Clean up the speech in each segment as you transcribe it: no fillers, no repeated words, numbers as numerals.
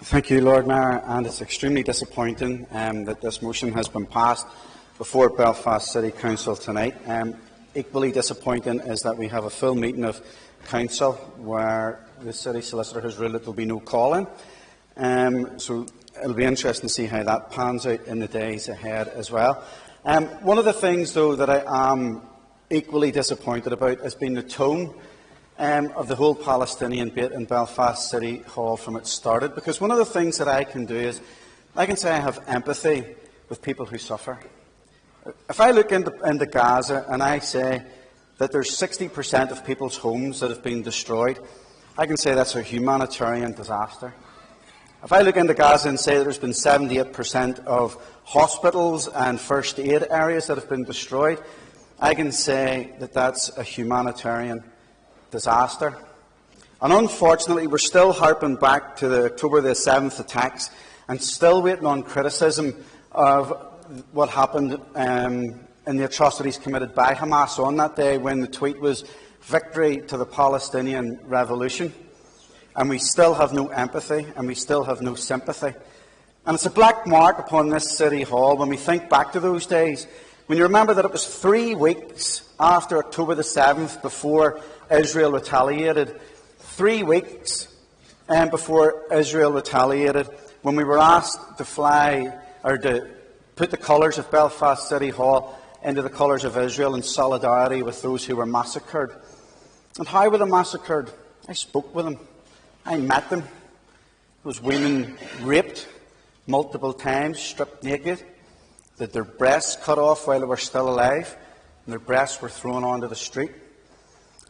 Thank you, Lord Mayor, and it's extremely disappointing that this motion has been passed before Belfast City Council tonight. Equally disappointing is that we have a full meeting of Council where the City Solicitor has ruled that there will be no call-in. So it will be interesting to see how that pans out in the days ahead as well. One of the things, though, that I am equally disappointed about has been the tone of the whole Palestinian debate in Belfast City Hall from it started. Because one of the things that I can do is, I can say I have empathy with people who suffer. If I look into Gaza and I say that there's 60% of people's homes that have been destroyed, I can say that's a humanitarian disaster. If I look into Gaza and say that there's been 78% of hospitals and first aid areas that have been destroyed, I can say that that's a humanitarian disaster. And unfortunately, we're still harping back to the October the 7th attacks and still waiting on criticism of what happened in the atrocities committed by Hamas on that day, when the tweet was "Victory to the Palestinian Revolution." And we still have no empathy and we still have no sympathy. And it's a black mark upon this City Hall when we think back to those days. When you remember that it was 3 weeks after October the 7th before Israel retaliated, 3 weeks before Israel retaliated, when we were asked to fly or to put the colours of Belfast City Hall into the colours of Israel in solidarity with those who were massacred. And how were they massacred? I spoke with them. I met them. There was women raped multiple times, stripped naked, that their breasts cut off while they were still alive, and their breasts were thrown onto the street.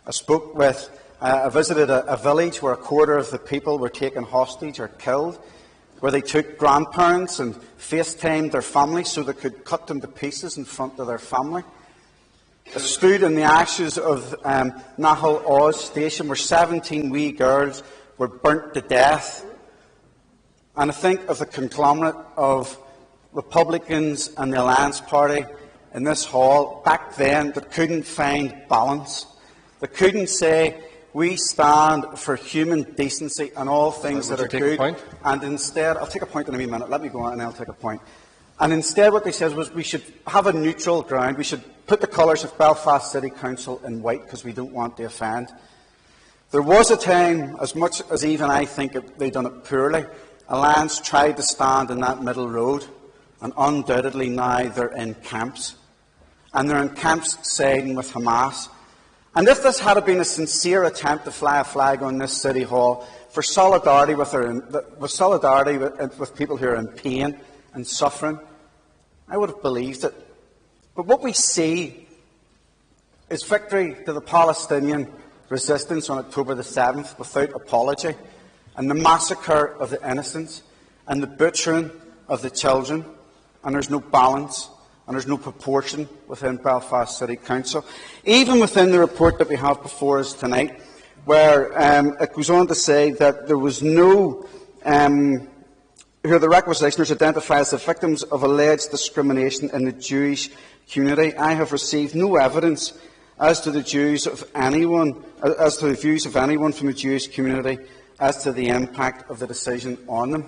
I visited a village where a quarter of the people were taken hostage or killed, where they took grandparents and FaceTimed their families so they could cut them to pieces in front of their family. I stood in the ashes of Nahal Oz station where 17 wee girls were burnt to death. And I think of the conglomerate of Republicans and the Alliance Party in this hall back then that couldn't find balance. They couldn't say, we stand for human decency and all things that are good. And instead, I'll take a point in a wee minute. Let me go on and I'll take a point. And instead what they said was we should have a neutral ground. We should put the colours of Belfast City Council in white because we don't want to offend. There was a time, as much as even I think they've done it poorly, Alliance tried to stand in that middle road, and undoubtedly now they're in camps. And they're in camps siding with Hamas. And if this had been a sincere attempt to fly a flag on this City Hall for solidarity with people who are in pain and suffering, I would have believed it. But what we see is victory to the Palestinian resistance on October the 7th without apology, and the massacre of the innocents, and the butchering of the children, and there's no balance, and there's no proportion within Belfast City Council. Even within the report that we have before us tonight, where it goes on to say that there was no, here the requisitioners identify as the victims of alleged discrimination in the Jewish community. I have received no evidence as to the views of anyone from the Jewish community as to the impact of the decision on them.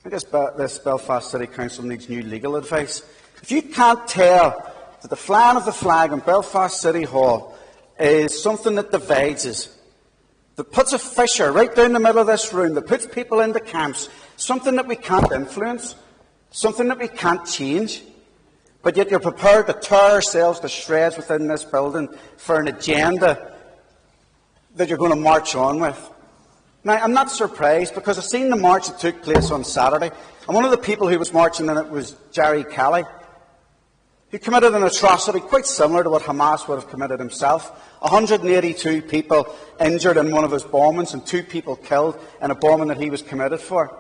I guess this Belfast City Council needs new legal advice. If you can't tell that the flying of the flag in Belfast City Hall is something that divides us, that puts a fissure right down the middle of this room, that puts people into camps, something that we can't influence, something that we can't change, but yet you're prepared to tear ourselves to shreds within this building for an agenda that you're going to march on with. Now, I'm not surprised, because I've seen the march that took place on Saturday, and one of the people who was marching in it was Jerry Kelly, who committed an atrocity quite similar to what Hamas would have committed himself. 182 people injured in one of his bombings and 2 people killed in a bombing that he was committed for.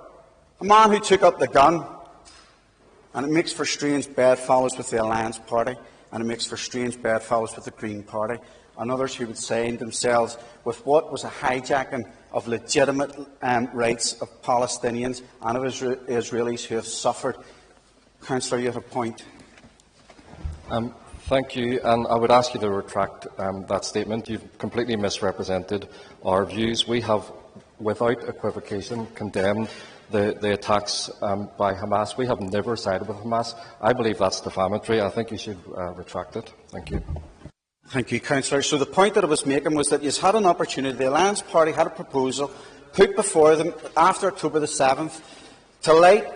A man who took up the gun. And it makes for strange bedfellows with the Alliance Party, and it makes for strange bedfellows with the Green Party, and others who would sign themselves with what was a hijacking of legitimate rights of Palestinians and of Israelis who have suffered. Councillor, you have a point. Thank you, and I would ask you to retract that statement. You've completely misrepresented our views. We have without equivocation, condemned the attacks by Hamas. We have never sided with Hamas. I believe that's defamatory. I think you should retract it. Thank you. Thank you, Councillor. So the point that I was making was that you had an opportunity. The Alliance Party had a proposal put before them after October the 7th to light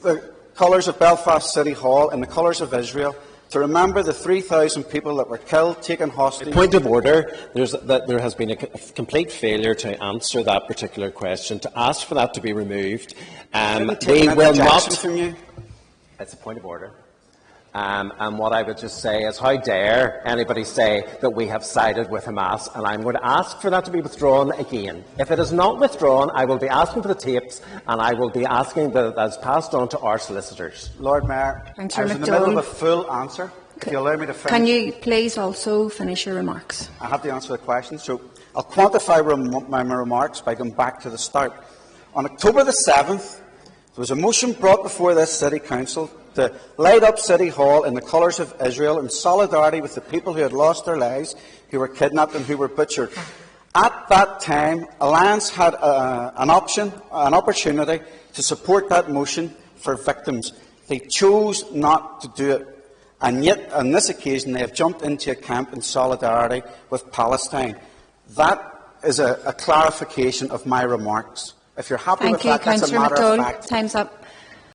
the colours of Belfast City Hall and the colours of Israel, to remember the 3,000 people that were killed, taken hostage. Point of order. There has been a complete failure to answer that particular question, to ask for that to be removed. They will not. From you. It's a point of order. And what I would just say is, how dare anybody say that we have sided with Hamas, and I'm going to ask for that to be withdrawn again. If it is not withdrawn, I will be asking for the tapes, and I will be asking that it's passed on to our solicitors. Lord Mayor, I was in the middle of a full answer. If you allow me to finish. Can you please also finish your remarks? I have to answer the question, so I'll quantify my remarks by going back to the start. On October the 7th, there was a motion brought before this City Council to light up City Hall in the colours of Israel in solidarity with the people who had lost their lives, who were kidnapped and who were butchered. At that time, Alliance had an opportunity to support that motion for victims. They chose not to do it. And yet, on this occasion, they have jumped into a camp in solidarity with Palestine. That is a clarification of my remarks. If you're happy with that, that's a matter of fact. Time's up.